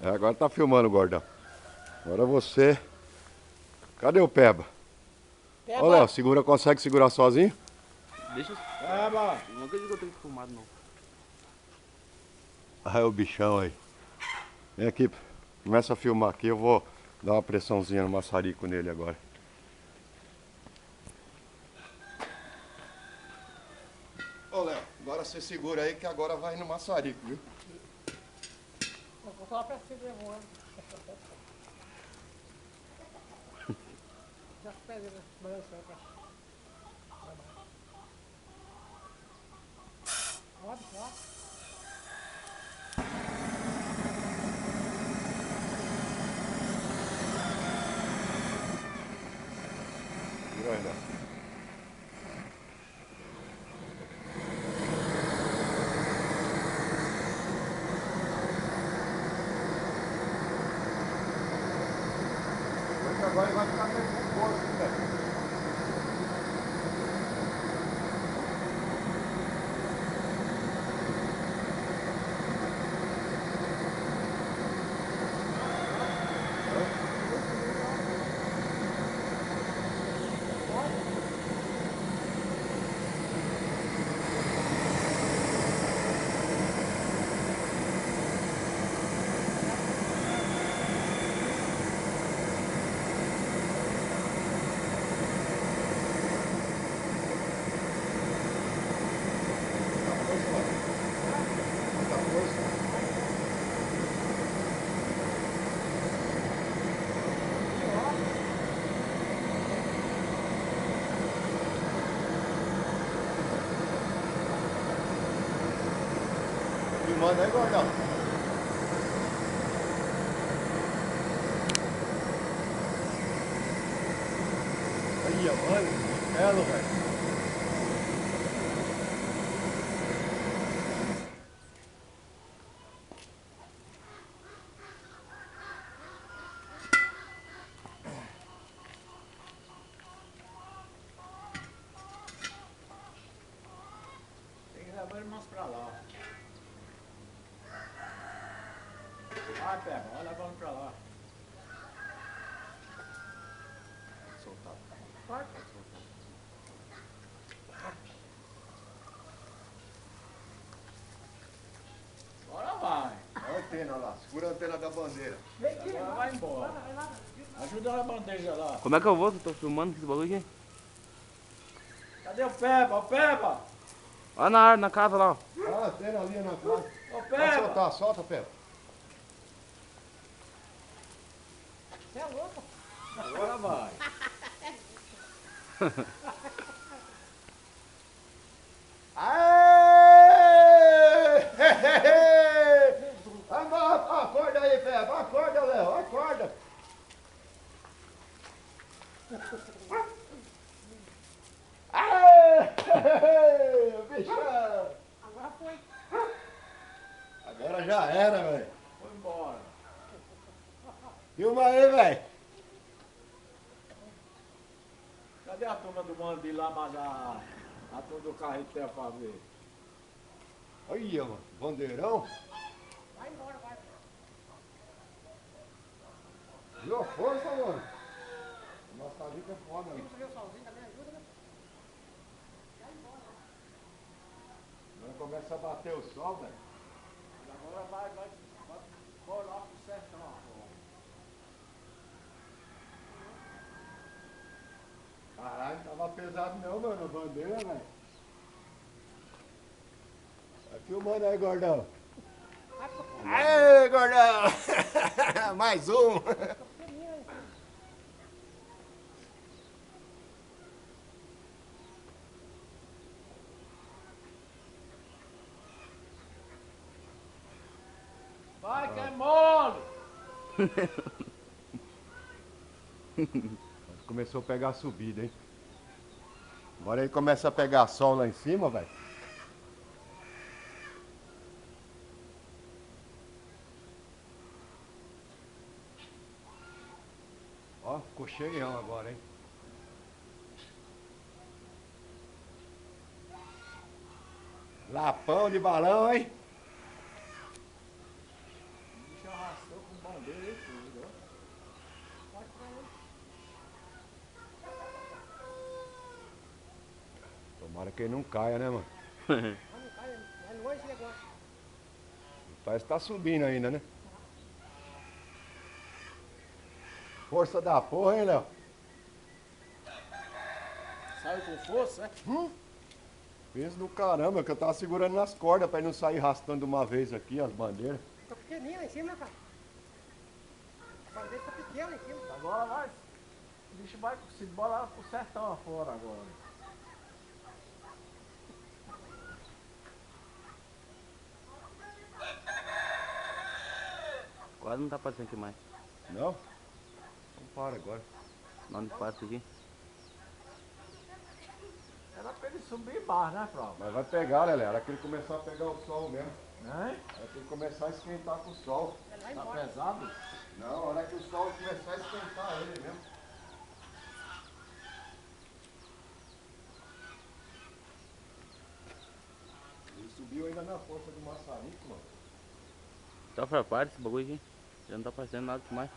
É, agora tá filmando, gordão. Agora você. Cadê o Peba? Ô, Léo, consegue segurar sozinho? Deixa eu... Peba! Não acredito que eu tenho filmado, não. Ah, é o bichão aí. Vem aqui, começa a filmar aqui, eu vou dar uma pressãozinha no maçarico nele agora. Ô, Léo, agora você segura aí que agora vai no maçarico, viu? Vou falar pra você mesmo, já pega, né? Balançando pra... Pode, pode. Segura aí, Léo. Agora vai ficar meio composto, velho. Filmando aí, gordão. Aí, mano, belo, velho. Tem que levar ele mais pra lá. Vai, pega, vai levando pra lá. Soltar. Pode. Agora vai. Olha a antena lá, segura a antena da bandeira. Vem aqui, Agora vai embora. vai lá. Ajuda na bandeja lá. Como é que eu vou? Eu tô filmando esse bagulho aqui. Cadê o Peba? O Peba! Olha na área, na casa lá, ó. Olha a antena ali na casa. Ô, Pode Peba! soltar, solta, Peba. Você é louco? Agora vai. Aê! Acorda aí, Peba. Acorda, Léo. Acorda. Aê! Bichão! Agora foi. Agora já era, velho. Foi embora. Filma aí, velho. Cadê a turma do Mandi lá, mas a turma do carretel pra ver? Olha, mano. Bandeirão. Vai embora, vai. Viu a força, mano? Nossa, dica é foda, Se mano. você veio sozinho também, ajuda, né? Vai embora. Agora começa a bater o sol, velho. Agora vai colar pro sertão. Pô. Caralho, não tava pesado não, mano. A bandeira, velho. Tá filmando aí, gordão. Aê, gordão! Mais um! Vai que é mole! Começou a pegar a subida, hein? Agora ele começa a pegar sol lá em cima, velho. Ó, ficou cheião agora, hein? Lapão de balão, hein? O bicho arrastou com forte pra ele. Tomara que ele não caia, né, mano? Ah, não cai, é longe esse negócio. Parece que tá subindo ainda, né? Força da porra, hein, Léo? Sai com força, é? Peso do caramba, que eu tava segurando nas cordas pra ele não sair arrastando de uma vez aqui as bandeiras. Tá pequenininho lá em cima, né, cara? A bandeira tá pequena lá em cima. Agora vai. O bicho vai se bolar pro sertão afora agora. Quase não tá passando aqui mais. Não? Então para agora. Não passa aqui. Era pra ele subir mais, né, Flávio? Mas vai pegar, Lelé, era que ele começar a pegar o sol mesmo. Né? Vai ter que começar a esquentar com o sol. É lá Tá embora. pesado? Não, a hora que o sol começar a esquentar ele mesmo. Ele subiu ainda na força do maçarico, mano. Só para esse bagulho aqui. Já não tá fazendo nada demais.